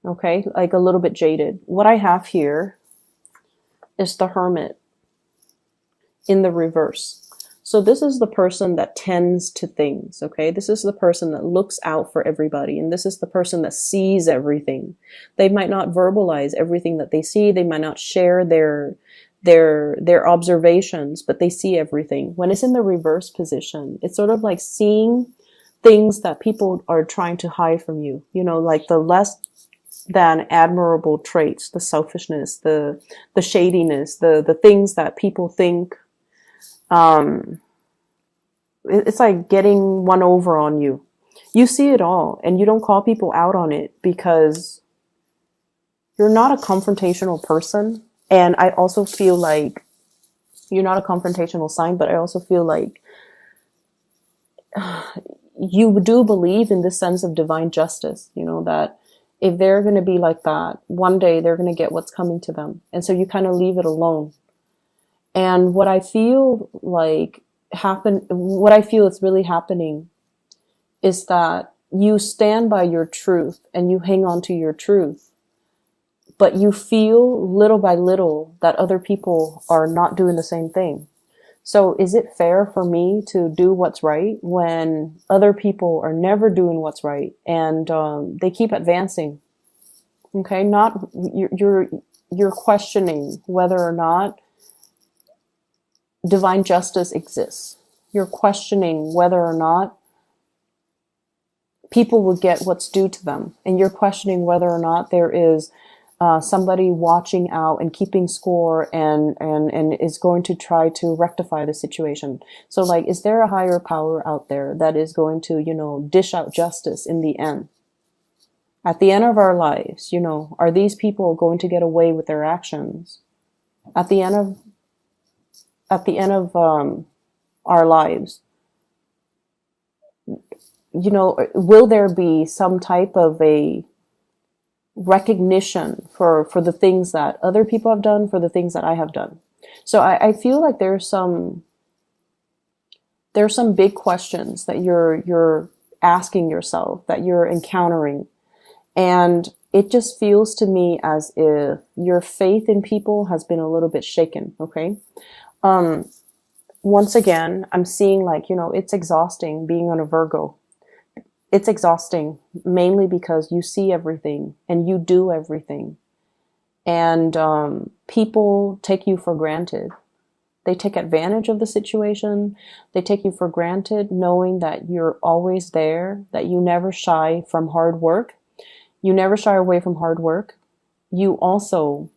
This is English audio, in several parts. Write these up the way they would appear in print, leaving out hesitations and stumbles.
Okay, like a little bit jaded. What I have here is the Hermit in the reverse. So this is the person that tends to things, okay? This is the person that looks out for everybody, and this is the person that sees everything. They might not verbalize everything that they see. They might not share their observations, but they see everything. When it's in the reverse position, it's sort of like seeing things that people are trying to hide from you. You know, like the less than admirable traits, the selfishness, the shadiness, the things that people think um it's like getting one over on you. You see it all and you don't call people out on it because you're not a confrontational person. And I also feel like you're not a confrontational sign, but I also feel like you do believe in this sense of divine justice, you know, that if they're going to be like that, one day they're going to get what's coming to them. And so you kind of leave it alone. And what I feel like what I feel is really happening is that you stand by your truth and you hang on to your truth, but you feel little by little that other people are not doing the same thing. So is it fair for me to do what's right when other people are never doing what's right and they keep advancing? Okay, not you're questioning whether or not divine justice exists. You're questioning whether or not people will get what's due to them. And you're questioning whether or not there is somebody watching out and keeping score and is going to try to rectify the situation. So like, is there a higher power out there that is going to, you know, dish out justice in the end? At the end of our lives, you know, are these people going to get away with their actions? At the end of our lives, you know, will there be some type of a recognition for the things that other people have done, for the things that I have done? So I feel like there's some big questions that you're asking yourself, that you're encountering. And it just feels to me as if your faith in people has been a little bit shaken. Okay. Once again, I'm seeing like, you know, it's exhausting being on a Virgo. It's exhausting mainly because you see everything and you do everything. And people take you for granted. They take advantage of the situation. They take you for granted, knowing that you're always there, that you never shy from hard work. You never shy away from hard work. You also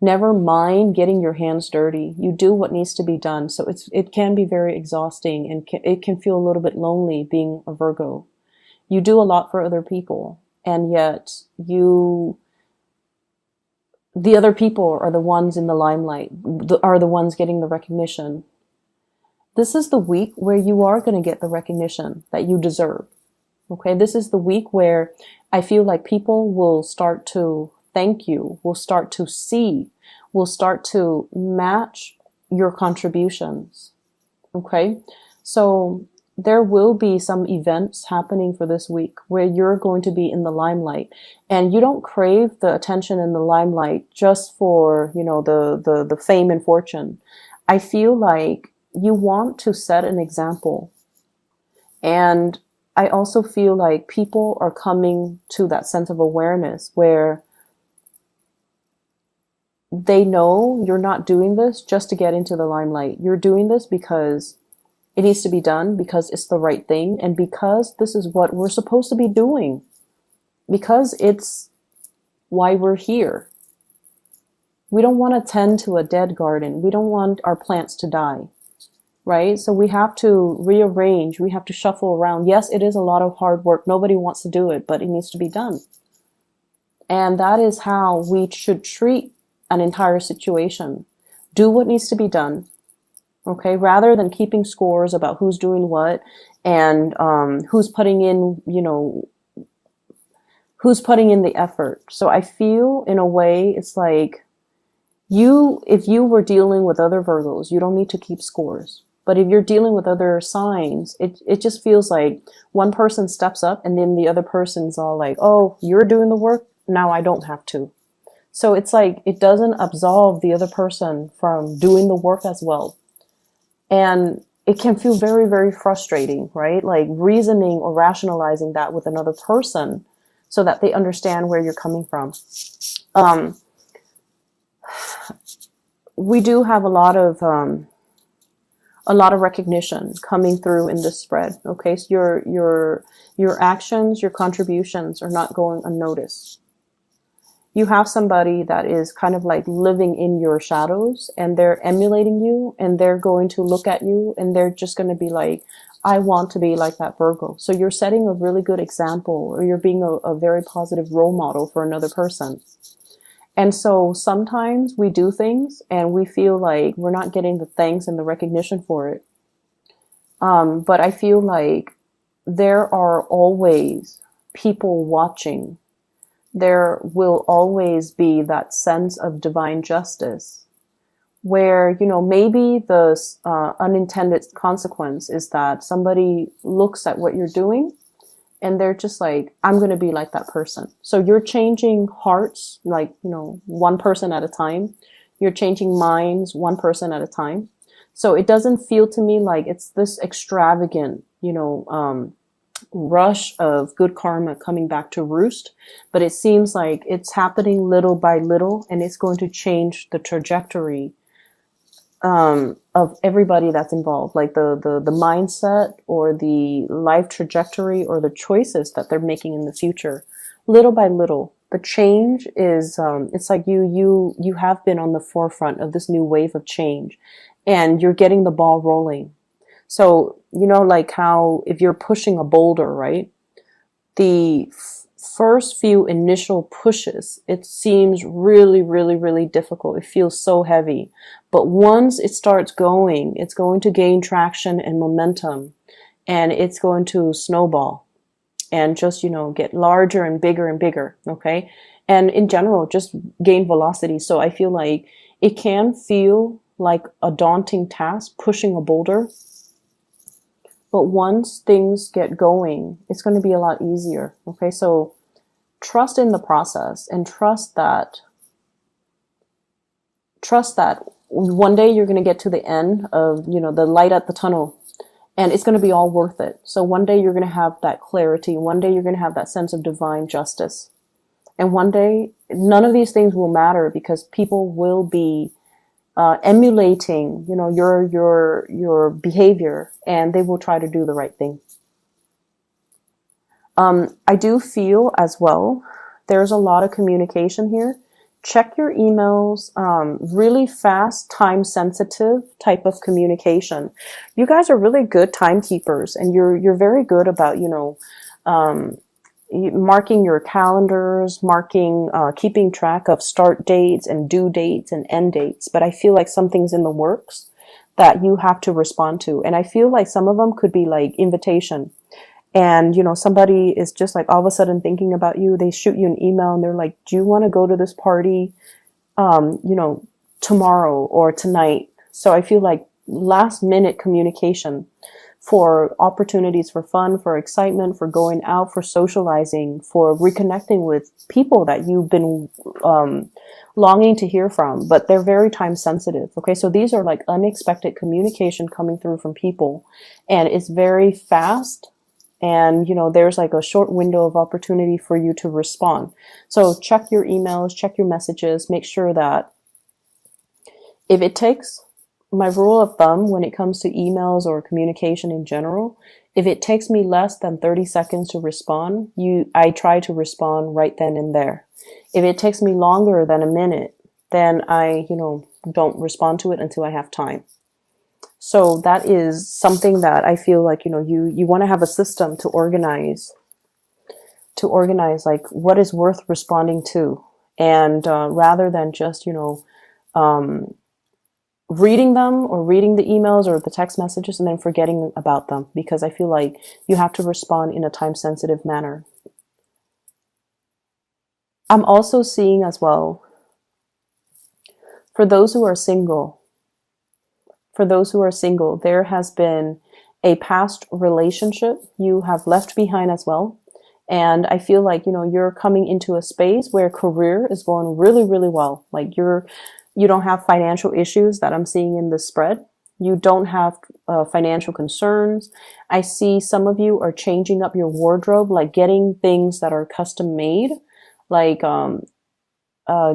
never mind getting your hands dirty. You do what needs to be done. So it can be very exhausting and it can feel a little bit lonely being a Virgo. You do a lot for other people, and yet the other people are the ones in the limelight, are the ones getting the recognition. This is the week where you are going to get the recognition that you deserve. Okay, this is the week where I feel like people will start to thank you, will start to see, will start to match your contributions. Okay, so there will be some events happening for this week where you're going to be in the limelight, and you don't crave the attention in the limelight just for, you know, the fame and fortune. I feel like you want to set an example. And I also feel like people are coming to that sense of awareness where they know you're not doing this just to get into the limelight. You're doing this because it needs to be done, because it's the right thing, and because this is what we're supposed to be doing, because it's why we're here. We don't want to tend to a dead garden. We don't want our plants to die, right? So we have to rearrange. We have to shuffle around. Yes, it is a lot of hard work. Nobody wants to do it, but it needs to be done. And that is how we should treat an entire situation. Do what needs to be done, okay? Rather than keeping scores about who's doing what and who's putting in, you know, who's putting in the effort. So I feel in a way it's like if you were dealing with other Virgos, you don't need to keep scores. But if you're dealing with other signs, it just feels like one person steps up and then the other person's all like, oh, you're doing the work, now I don't have to. So it's like it doesn't absolve the other person from doing the work as well. And it can feel very, very frustrating, right? Like reasoning or rationalizing that with another person so that they understand where you're coming from. We do have a lot of recognition coming through in this spread. Okay, so your actions, your contributions are not going unnoticed. You have somebody that is kind of like living in your shadows and they're emulating you and they're going to look at you and they're just going to be like, I want to be like that Virgo. So you're setting a really good example, or you're being a very positive role model for another person. And so sometimes we do things and we feel like we're not getting the thanks and the recognition for it. But I feel like there are always people watching. There will always be that sense of divine justice where, you know, maybe the unintended consequence is that somebody looks at what you're doing and they're just like, I'm going to be like that person. So you're changing hearts, like, you know, one person at a time. You're changing minds, one person at a time. So it doesn't feel to me like it's this extravagant, you know, rush of good karma coming back to roost, but it seems like it's happening little by little, and it's going to change the trajectory of everybody that's involved, like the mindset or the life trajectory or the choices that they're making in the future, little by little. The change is it's like you have been on the forefront of this new wave of change, and you're getting the ball rolling. So, you know, like how if you're pushing a boulder, right? The first few initial pushes, it seems really, really, really difficult. It feels so heavy. But once it starts going, it's going to gain traction and momentum, and it's going to snowball and just, you know, get larger and bigger, okay? And in general, just gain velocity. So I feel like it can feel like a daunting task pushing a boulder. But once things get going, it's going to be a lot easier. Okay, so trust in the process and trust that one day you're going to get to the end of, you know, the light at the tunnel, and it's going to be all worth it. So one day you're going to have that clarity. One day you're going to have that sense of divine justice. And one day none of these things will matter because people will be emulating, you know, your behavior, and they will try to do the right thing. I do feel as well, there's a lot of communication here. Check your emails, really fast, time sensitive type of communication. You guys are really good timekeepers, and you're very good about, you know, marking your calendars, keeping track of start dates and due dates and end dates. But I feel like something's in the works that you have to respond to. And I feel like some of them could be like invitation. And, you know, somebody is just like all of a sudden thinking about you. They shoot you an email and they're like, do you want to go to this party, you know, tomorrow or tonight? So I feel like last minute communication for opportunities for fun, for excitement, for going out, for socializing, for reconnecting with people that you've been longing to hear from, but they're very time sensitive. Okay, so these are like unexpected communication coming through from people, and it's very fast. And, you know, there's like a short window of opportunity for you to respond. So check your emails, check your messages, make sure that if it takes, my rule of thumb when it comes to emails or communication in general, if it takes me less than 30 seconds to respond, I try to respond right then and there. If it takes me longer than a minute, then I, you know, don't respond to it until I have time. So that is something that I feel like, you know, you want to have a system to organize like what is worth responding to. And rather than just, you know, reading them or reading the emails or the text messages and then forgetting about them, because I feel like you have to respond in a time sensitive manner. I'm also seeing as well, for those who are single, for those who are single, there has been a past relationship you have left behind as well. And I feel like, you know, you're coming into a space where career is going really, really well. Like you don't have financial issues that I'm seeing in this spread. You don't have financial concerns. I see some of you are changing up your wardrobe, like getting things that are custom made, like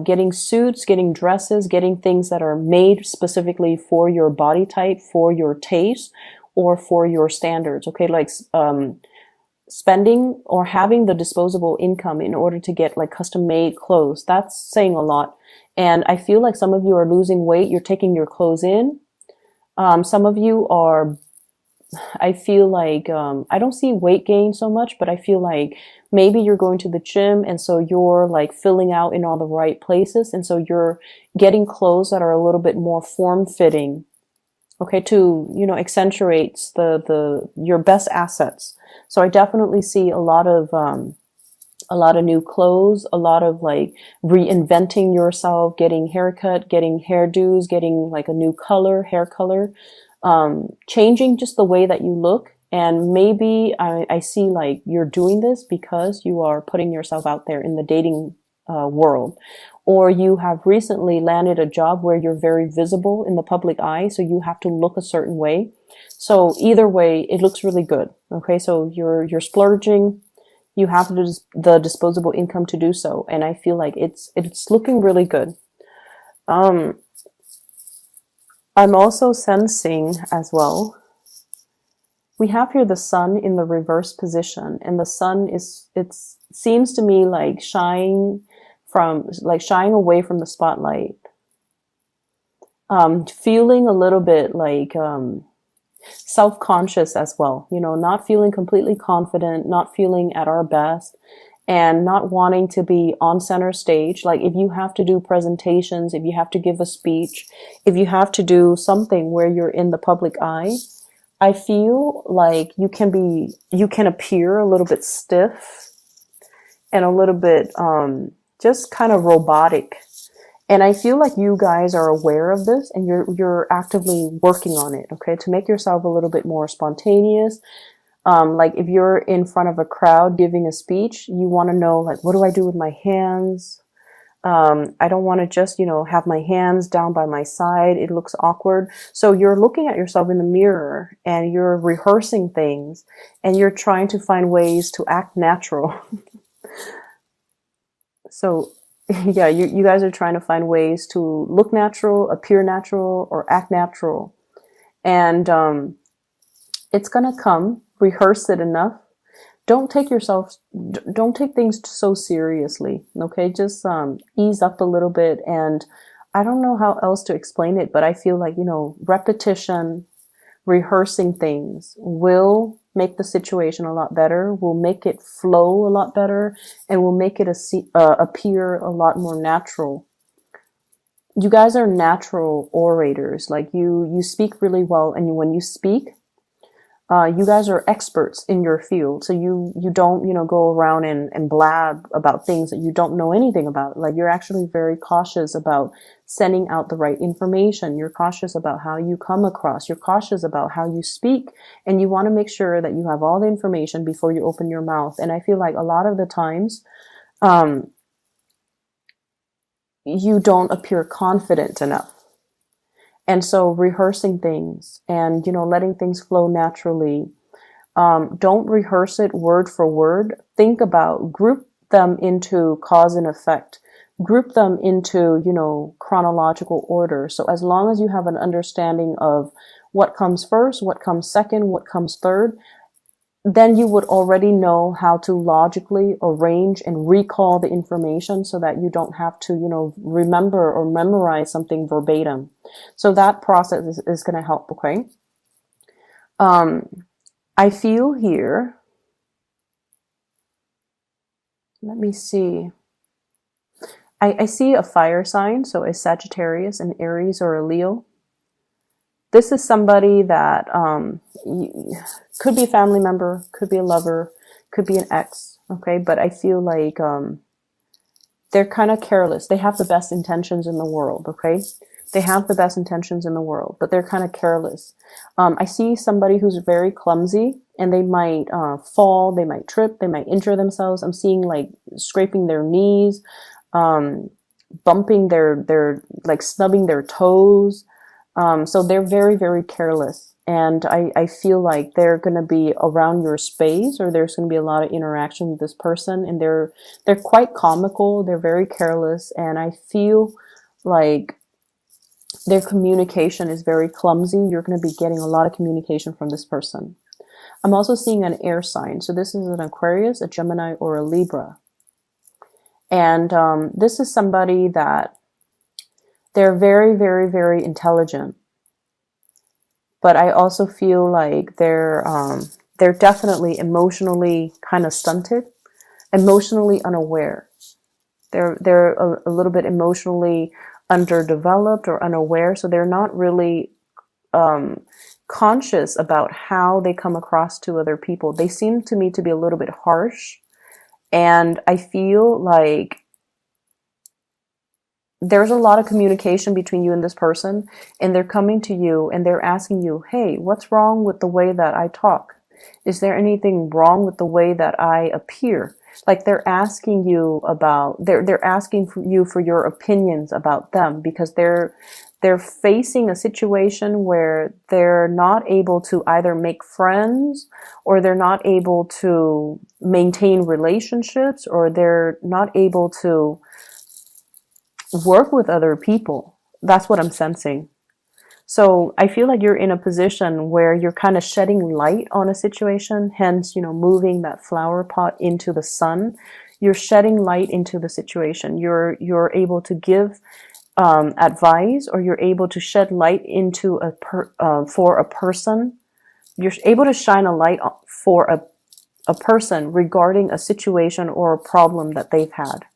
getting suits, getting dresses, getting things that are made specifically for your body type, for your taste, or for your standards. Okay, like spending or having the disposable income in order to get like custom made clothes. That's saying a lot. And I feel like some of you are losing weight. You're taking your clothes in. Some of you are, I feel like, I don't see weight gain so much, but I feel like maybe you're going to the gym and so you're like filling out in all the right places. And so you're getting clothes that are a little bit more form fitting. Okay. To, you know, accentuates your best assets. So I definitely see a lot of new clothes, a lot of like reinventing yourself, getting haircut, getting hairdos, getting like a new color, hair color, changing just the way that you look. And maybe I see like you're doing this because you are putting yourself out there in the dating world, or you have recently landed a job where you're very visible in the public eye, so you have to look a certain way. So either way, it looks really good. Okay, so you're splurging. You have the disposable income to do so, and I feel like it's looking really good. I'm also sensing as well. We have here the sun in the reverse position, and the sun seems to me like shying away from the spotlight. Feeling a little bit like self-conscious as well, you know, not feeling completely confident, not feeling at our best, and not wanting to be on center stage. Like if you have to do presentations, if you have to give a speech, if you have to do something where you're in the public eye, I feel like you can appear a little bit stiff and a little bit just kind of robotic. And I feel like you guys are aware of this and you're actively working on it, okay, to make yourself a little bit more spontaneous. Like if you're in front of a crowd giving a speech, you want to know, like, what do I do with my hands? I don't want to just, you know, have my hands down by my side. It looks awkward. So you're looking at yourself in the mirror and you're rehearsing things and you're trying to find ways to act natural. So yeah, you guys are trying to find ways to look natural, appear natural, or act natural. And it's going to come. Rehearse it enough. Don't take things so seriously. Okay, just ease up a little bit. And I don't know how else to explain it, but I feel like, you know, repetition, rehearsing things will make the situation a lot better, will make it flow a lot better, and will make it appear a lot more natural. You guys are natural orators. Like you speak really well, and when you speak, you guys are experts in your field. So you don't, you know, go around and blab about things that you don't know anything about. Like you're actually very cautious about sending out the right information. You're cautious about how you come across. You're cautious about how you speak. And you want to make sure that you have all the information before you open your mouth. And I feel like a lot of the times, you don't appear confident enough. And so rehearsing things and, you know, letting things flow naturally. Don't rehearse it word for word. Group them into cause and effect. Group them into, you know, chronological order. So as long as you have an understanding of what comes first, what comes second, what comes third, then you would already know how to logically arrange and recall the information so that you don't have to, you know, remember or memorize something verbatim. So that process is going to help, okay? I feel here, let me see. I see a fire sign, so a Sagittarius, an Aries, or a Leo. This is somebody that could be a family member, could be a lover, could be an ex, okay? But I feel like they're kind of careless. They have the best intentions in the world, okay? They have the best intentions in the world, but they're kind of careless. I see somebody who's very clumsy, and they might fall, they might trip, they might injure themselves. I'm seeing like scraping their knees, bumping their like snubbing their toes. So they're very, very careless. And I feel like they're going to be around your space, or there's going to be a lot of interaction with this person, and they're quite comical. They're very careless, and I feel like their communication is very clumsy. You're going to be getting a lot of communication from this person. I'm also seeing an air sign. So this is an Aquarius, a Gemini, or a Libra. And this is somebody that they're very, very, very intelligent. But I also feel like they're definitely emotionally kind of stunted, emotionally unaware. They're a little bit emotionally underdeveloped or unaware, so they're not really conscious about how they come across to other people. They seem to me to be a little bit harsh, and I feel like there's a lot of communication between you and this person, and they're coming to you and they're asking you, hey, what's wrong with the way that I talk? Is there anything wrong with the way that I appear? Like they're asking you about, they're asking you for your opinions about them, because they're facing a situation where they're not able to either make friends, or they're not able to maintain relationships, or they're not able to work with other people. That's what I'm sensing. So I feel like you're in a position where you're kind of shedding light on a situation, hence, moving that flower pot into the sun. You're shedding light into the situation. You're able to give advice, or you're able to shed light into for a person. You're able to shine a light for a person regarding a situation or a problem that they've had.